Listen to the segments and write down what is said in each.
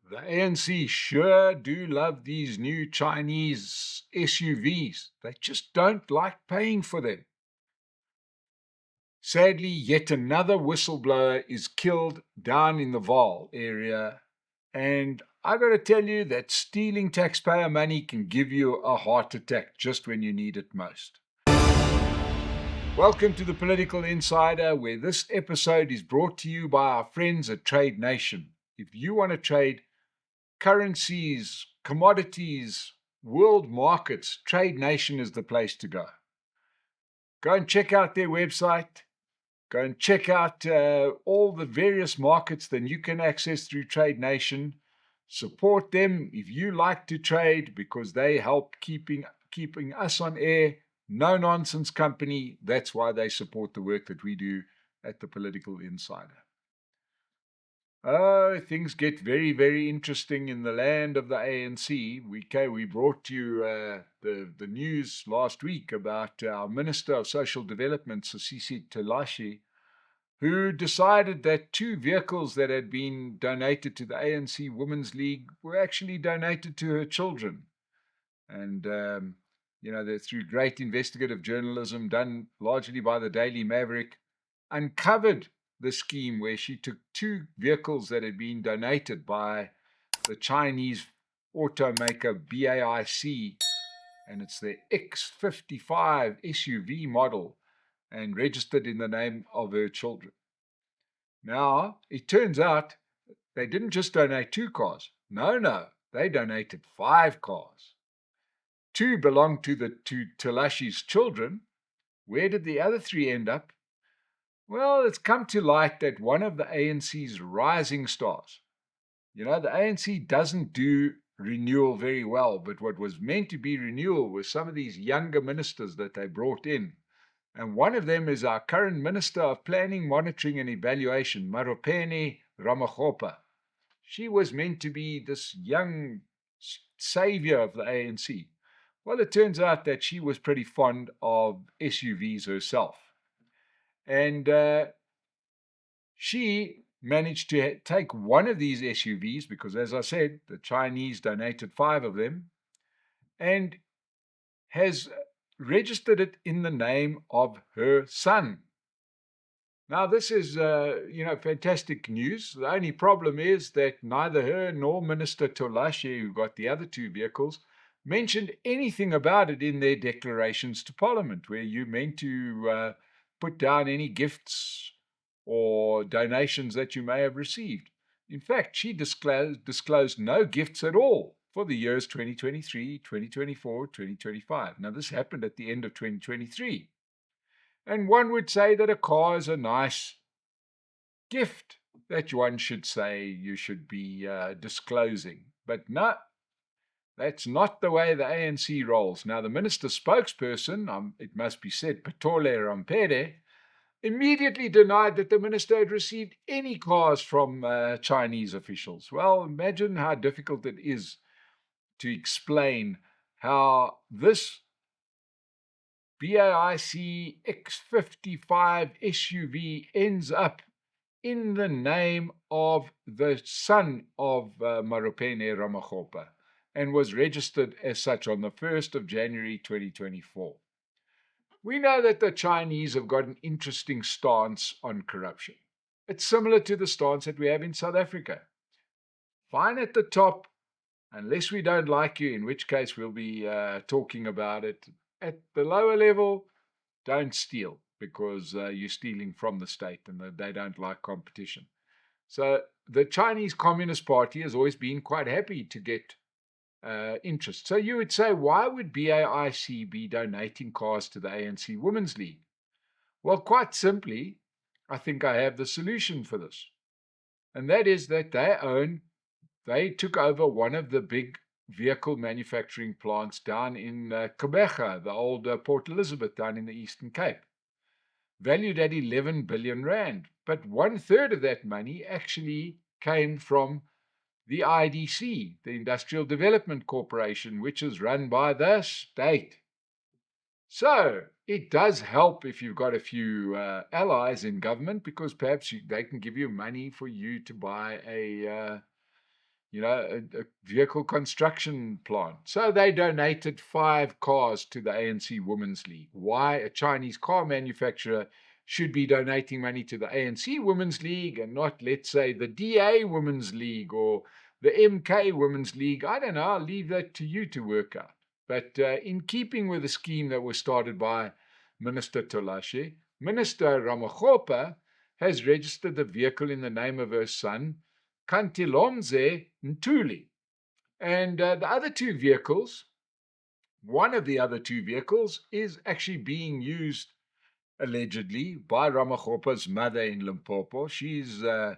The ANC sure do love these new Chinese SUVs. They just don't like paying for them. Sadly, yet another whistleblower is killed down in the Vaal area. And I got to tell you that stealing taxpayer money can give you a heart attack just when you need it most. Welcome to the Political Insider, where this episode is brought to you by our friends at Trade Nation. If you want to trade currencies, commodities, world markets, Trade Nation is the place to go. Go and check out their website. Go and check out all the various markets that you can access through Trade Nation. Support them if you like to trade, because they help keeping us on air. No nonsense company. That's why they support the work that we do at the Political Insider. Oh, things get very, very interesting in the land of the ANC. We brought you the news last week about our Minister of Social Development, Sisisi Telashi, who decided that 2 vehicles that had been donated to the ANC Women's League were actually donated to her children. And, that through great investigative journalism done largely by the Daily Maverick, uncovered the scheme where she took 2 vehicles that had been donated by the Chinese automaker BAIC, and it's the X55 SUV model, and registered in the name of her children. Now, it turns out they didn't just donate 2 cars. No, they donated 5 cars. 2 belonged to Telashi's children. Where did the other 3 end up? Well, it's come to light that one of the ANC's rising stars, the ANC doesn't do renewal very well, but what was meant to be renewal was some of these younger ministers that they brought in. And one of them is our current Minister of Planning, Monitoring and Evaluation, Maropene Ramakgopa. She was meant to be this young savior of the ANC. Well, it turns out that she was pretty fond of SUVs herself. And she managed to take one of these SUVs, because, as I said, the Chinese donated 5 of them, and has registered it in the name of her son. Now, this is, fantastic news. The only problem is that neither her nor Minister Tolashi, who got the other 2 vehicles, mentioned anything about it in their declarations to Parliament, where you're meant to put down any gifts or donations that you may have received. In fact, she disclosed no gifts at all for the years 2023, 2024, 2025. Now, this happened at the end of 2023. And one would say that a car is a nice gift that one should say you should be disclosing. But no, that's not the way the ANC rolls. Now, the minister's spokesperson, it must be said, Patole Rampere, immediately denied that the minister had received any cars from Chinese officials. Well, imagine how difficult it is to explain how this BAIC X55 SUV ends up in the name of the son of Maropene Ramakgopa, and was registered as such on the 1st of January 2024. We know that the Chinese have got an interesting stance on corruption. It's similar to the stance that we have in South Africa. Fine at the top, unless we don't like you, in which case we'll be talking about it. At the lower level, don't steal, because you're stealing from the state and they don't like competition. So the Chinese Communist Party has always been quite happy to get interest. So you would say, why would BAIC be donating cars to the ANC Women's League? Well, quite simply, I think I have the solution for this. And that is that they took over one of the big vehicle manufacturing plants down in Gqeberha, the old Port Elizabeth down in the Eastern Cape, valued at 11 billion rand. But 1/3 of that money actually came from the IDC, the Industrial Development Corporation, which is run by the state. So it does help if you've got a few allies in government, because perhaps they can give you money for you to buy a a vehicle construction plant. So they donated 5 cars to the ANC Women's League. Why a Chinese car manufacturer should be donating money to the ANC Women's League and not, let's say, the DA Women's League or the MK Women's League, I don't know. I'll leave that to you to work out. But in keeping with the scheme that was started by Minister Tolashe, Minister Ramokgopa has registered the vehicle in the name of her son, Kantilomze Ntuli. And the other two vehicles, one of the other two vehicles is actually being used allegedly by Ramokgopa's mother in Limpopo. She's a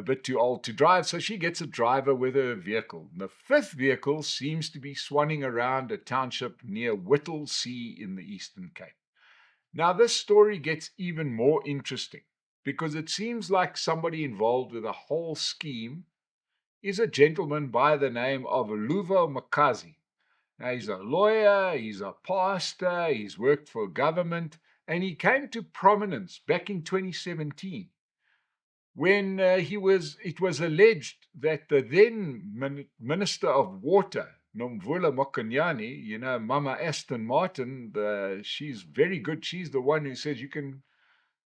bit too old to drive, so she gets a driver with her vehicle. The fifth vehicle seems to be swanning around a township near Whittlesea in the Eastern Cape. Now, this story gets even more interesting because it seems like somebody involved with the whole scheme is a gentleman by the name of Luvo Makazi. Now, he's a lawyer, he's a pastor, he's worked for government, and he came to prominence back in 2017 when it was alleged that the then Minister of Water, Nomvula Mokonyane, Mama Aston Martin, she's very good. She's the one who says you can,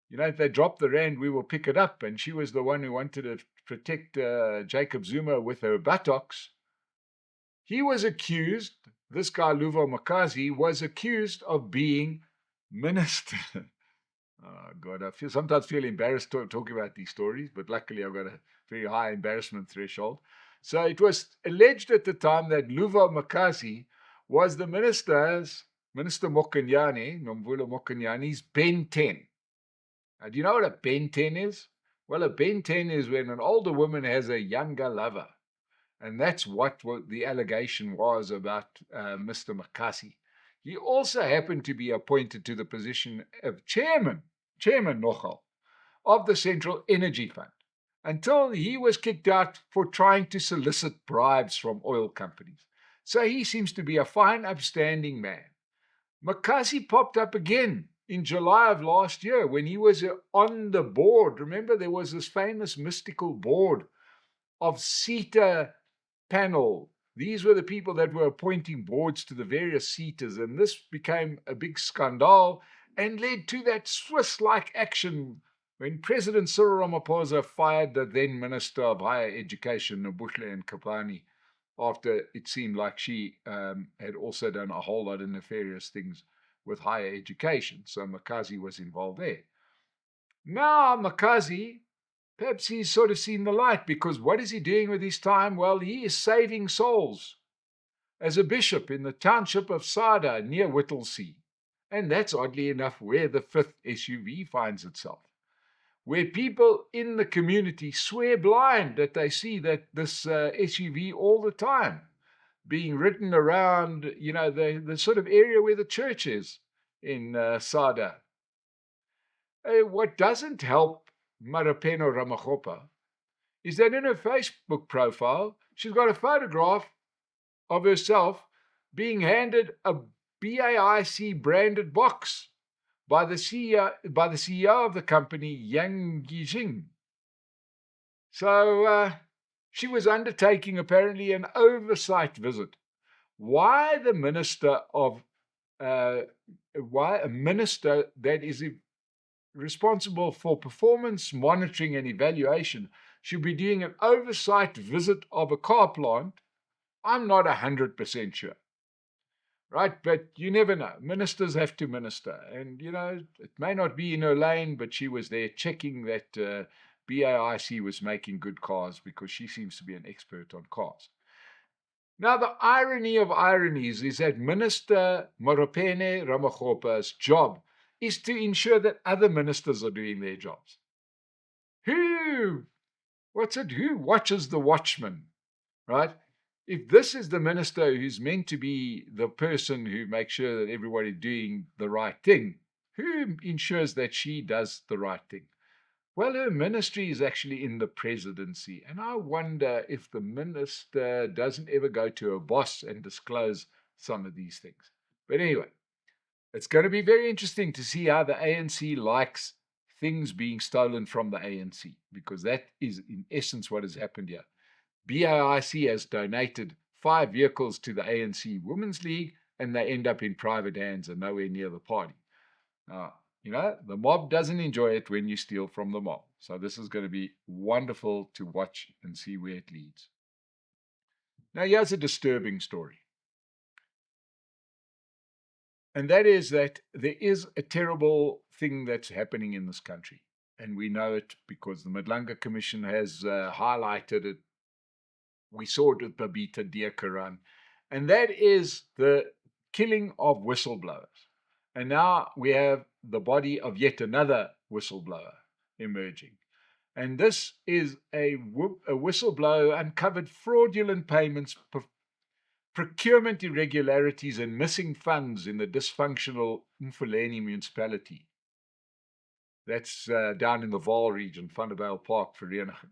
if they drop the rand, we will pick it up. And she was the one who wanted to protect Jacob Zuma with her buttocks. He was accused, this guy Luvo Makazi was accused of being minister. Oh, God, I sometimes feel embarrassed talking about these stories, but luckily I've got a very high embarrassment threshold. So it was alleged at the time that Luvo Makazi was the Minister Mokonyane, Nomvula Mokonyane's Ben 10. Now, do you know what a Ben 10 is? Well, a Ben 10 is when an older woman has a younger lover. And that's what the allegation was about Mr. Makazi. He also happened to be appointed to the position of chairman nogal, of the Central Energy Fund, until he was kicked out for trying to solicit bribes from oil companies. So he seems to be a fine, upstanding man. Makazi popped up again in July of last year when he was on the board. Remember, there was this famous mystical board of CETA panel. These were the people that were appointing boards to the various CETAs, and this became a big scandal and led to that Swiss-like action when President Cyril Ramaphosa fired the then Minister of Higher Education, Nobuhle Nkapani, after it seemed like she had also done a whole lot of nefarious things with higher education. So Makazi was involved there. Now Makazi, perhaps he's sort of seen the light, because what is he doing with his time? Well, he is saving souls as a bishop in the township of Sada near Whittlesea. And that's oddly enough where the fifth SUV finds itself, where people in the community swear blind that they see that this SUV all the time being ridden around, the sort of area where the church is in Sada. What doesn't help Marapeno Ramokgopa is that in her Facebook profile, she's got a photograph of herself being handed a BAIC branded box by the CEO of the company, Yang Yijing. So she was undertaking apparently an oversight visit. Why a minister that is responsible for performance monitoring and evaluation should be doing an oversight visit of a car plant, I'm not 100% sure. Right? But you never know. Ministers have to minister. And, it may not be in her lane, but she was there checking that BAIC was making good cars, because she seems to be an expert on cars. Now, the irony of ironies is that Minister Marapene Ramokgopa's job is to ensure that other ministers are doing their jobs. Who watches the watchman, right? If this is the minister who's meant to be the person who makes sure that everybody's doing the right thing, who ensures that she does the right thing? Well, her ministry is actually in the presidency. And I wonder if the minister doesn't ever go to her boss and disclose some of these things. But anyway, it's going to be very interesting to see how the ANC likes things being stolen from the ANC, because that is in essence what has happened here. BAIC has donated 5 vehicles to the ANC Women's League, and they end up in private hands and nowhere near the party. Now, the mob doesn't enjoy it when you steal from the mob. So this is going to be wonderful to watch and see where it leads. Now, here's a disturbing story. And that is that there is a terrible thing that's happening in this country. And we know it because the Madlanga Commission has highlighted it. We saw it with Babita Deokaran. And that is the killing of whistleblowers. And now we have the body of yet another whistleblower emerging. And this is a whistleblower uncovered fraudulent payments, procurement irregularities, and missing funds in the dysfunctional Mfuleni municipality. That's down in the Vaal region, Vanderbijl Park, Vereniging.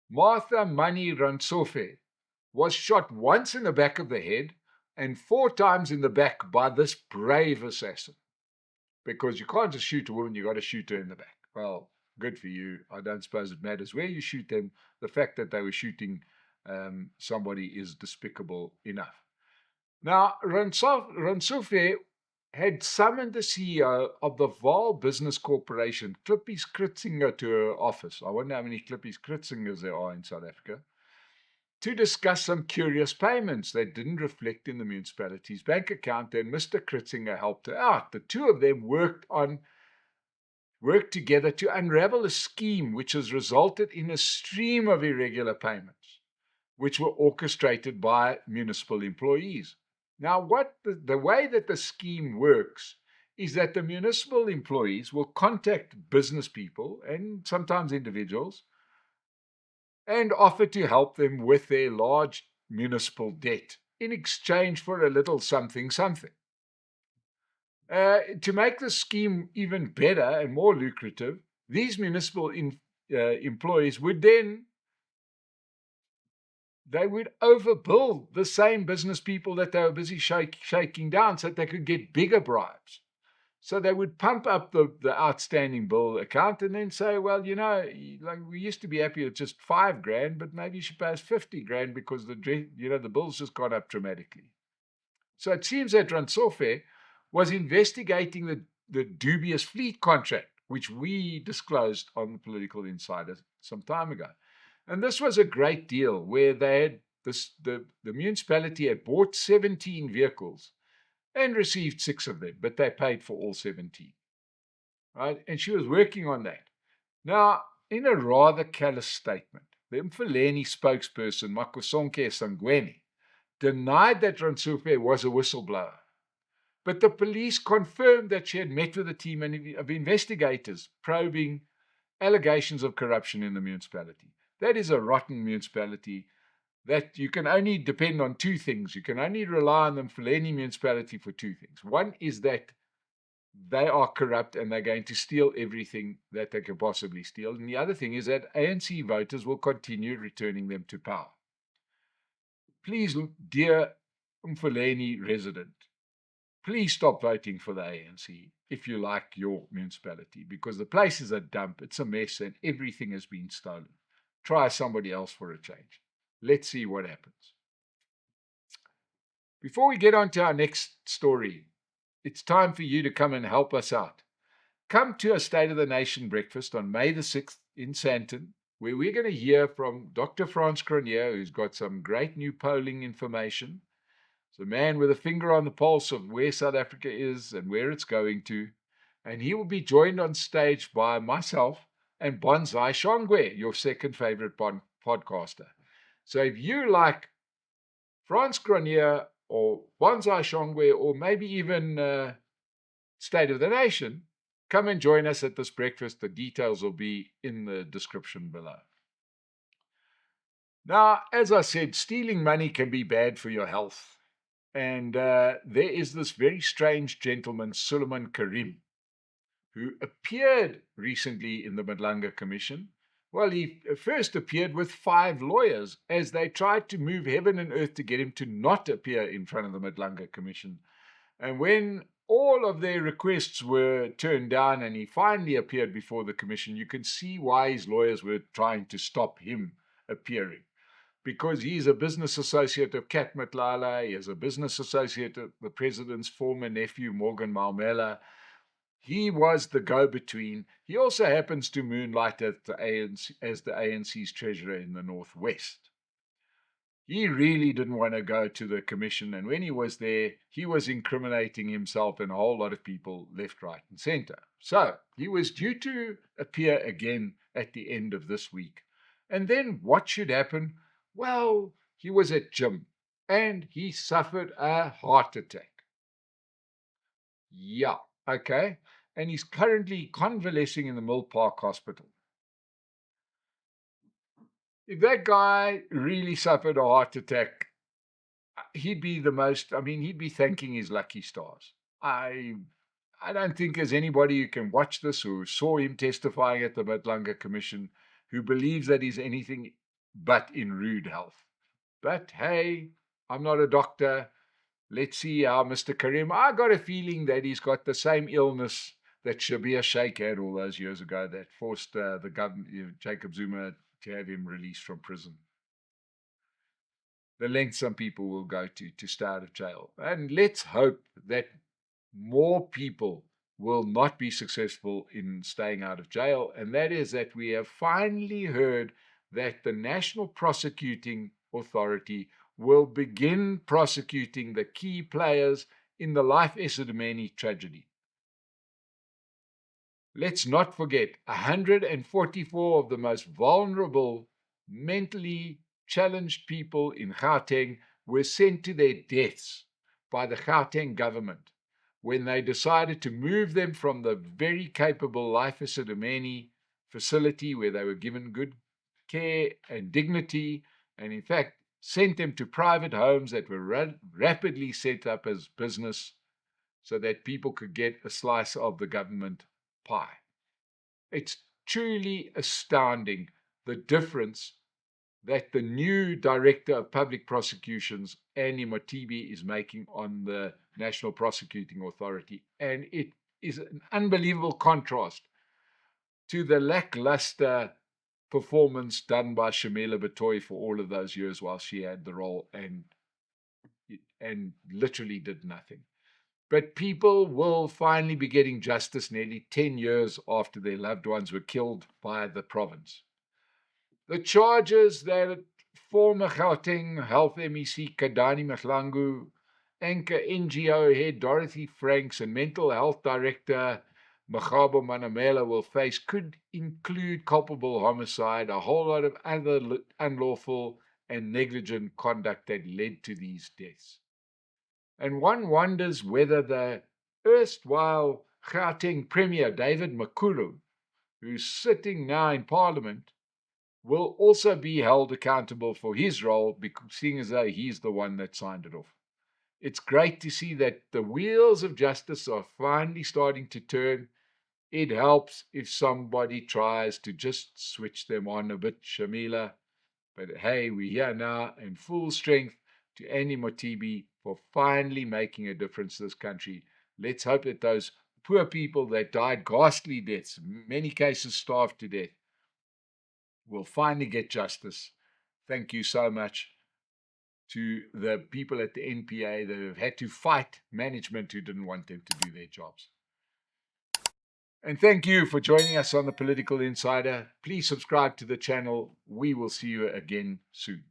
Martha Mani Rantsofe was shot once in the back of the head and 4 times in the back by this brave assassin. Because you can't just shoot a woman, you got to shoot her in the back. Well, good for you. I don't suppose it matters where you shoot them. The fact that they were shooting somebody is despicable enough. Now, Rantsofe had summoned the CEO of the Vaal Business Corporation, Klippies Kritzinger, to her office. I wonder how many Klippies Kritzingers there are in South Africa, to discuss some curious payments that didn't reflect in the municipality's bank account, and Mr. Kritzinger helped her out. The two of them worked together to unravel a scheme which has resulted in a stream of irregular payments, which were orchestrated by municipal employees. Now, the way that the scheme works is that the municipal employees will contact business people and sometimes individuals and offer to help them with their large municipal debt in exchange for a little something. To make the scheme even better and more lucrative, these municipal employees would then overbill the same business people that they were busy shaking down so that they could get bigger bribes. So they would pump up the outstanding bill account and then say, well, like we used to be happy with just $5,000, but maybe you should pay us $50,000 because the bill's just gone up dramatically. So it seems that Rantsofe was investigating the dubious fleet contract, which we disclosed on the Political Insider some time ago. And this was a great deal where they had the municipality had bought 17 vehicles and received 6 of them, but they paid for all 17. Right? And she was working on that. Now, in a rather callous statement, the Mfuleni spokesperson, Makosonke Sangweni, denied that Rantsofe was a whistleblower. But the police confirmed that she had met with a team of investigators probing allegations of corruption in the municipality. That is a rotten municipality that you can only depend on 2 things. You can only rely on the Mfuleni municipality for 2 things. One is that they are corrupt and they're going to steal everything that they can possibly steal. And the other thing is that ANC voters will continue returning them to power. Please, dear Mfuleni resident, please stop voting for the ANC if you like your municipality, because the place is a dump, it's a mess, and everything has been stolen. Try somebody else for a change. Let's see what happens. Before we get on to our next story, it's time for you to come and help us out. Come to a State of the Nation breakfast on May the 6th in Sandton, where we're going to hear from Dr. Frans Cronje, who's got some great new polling information. It's a man with a finger on the pulse of where South Africa is and where it's going to. And he will be joined on stage by myself and Bonsai Shongwe, your second favorite podcaster. So if you like Frans Cronje or Bonsai Shongwe or maybe even State of the Nation, come and join us at this breakfast. The details will be in the description below. Now, as I said, stealing money can be bad for your health. And there is this very strange gentleman, Suleiman Karim, who appeared recently in the Madlanga Commission. Well, he first appeared with 5 lawyers as they tried to move heaven and earth to get him to not appear in front of the Madlanga Commission. And when all of their requests were turned down and he finally appeared before the commission, you can see why his lawyers were trying to stop him appearing. because he's a business associate of Kat Matlala. He is a business associate of the president's former nephew, Morgan Maumela. He was the go-between. He also happens to moonlight as the ANC's treasurer in the Northwest. He really didn't want to go to the commission, and when he was there, he was incriminating himself and a whole lot of people left, right, and center. So he was due to appear again at the end of this week. And then what should happen? Well, he was at gym and he suffered a heart attack. Yeah, okay. And he's currently convalescing in the Mill Park Hospital. If that guy really suffered a heart attack, he'd be he'd be thanking his lucky stars. I don't think there's anybody who can watch this who saw him testifying at the Matlanga Commission who believes that he's anything but in rude health. But hey, I'm not a doctor. Let's see how Mr. Karim, I got a feeling that he's got the same illness that Shabir Sheikh had all those years ago that forced the government, Jacob Zuma, to have him released from prison. The length some people will go to stay out of jail. And let's hope that more people will not be successful in staying out of jail. And that is that we have finally heard that the National Prosecuting Authority will begin prosecuting the key players in the Life Esidimeni tragedy. Let's not forget, 144 of the most vulnerable, mentally challenged people in Gauteng were sent to their deaths by the Gauteng government when they decided to move them from the very capable Life Esidimeni facility where they were given good care and dignity, and in fact sent them to private homes that were rapidly set up as business so that people could get a slice of the government pie. It's truly astounding the difference that the new Director of Public Prosecutions, Andy Mothibi, is making on the National Prosecuting Authority. And it is an unbelievable contrast to the lackluster performance done by Shamila Batoy for all of those years while she had the role and literally did nothing. But people will finally be getting justice nearly 10 years after their loved ones were killed by the province. The charges that former Gauteng Health MEC Kadani Mahlangu, Anchor NGO head Dorothy Franks, and Mental Health Director Magabo Manamela will face could include culpable homicide, a whole lot of other unlawful and negligent conduct that led to these deaths. And one wonders whether the erstwhile Gauteng Premier David Makhulu, who's sitting now in Parliament, will also be held accountable for his role, seeing as though he's the one that signed it off. It's great to see that the wheels of justice are finally starting to turn. It helps if somebody tries to just switch them on a bit, Shamila. But hey, we're here now in full strength to Andy Mothibi for finally making a difference in this country. Let's hope that those poor people that died ghastly deaths, in many cases starved to death, will finally get justice. Thank you so much to the people at the NPA that have had to fight management who didn't want them to do their jobs. And thank you for joining us on The Political Insider. Please subscribe to the channel. We will see you again soon.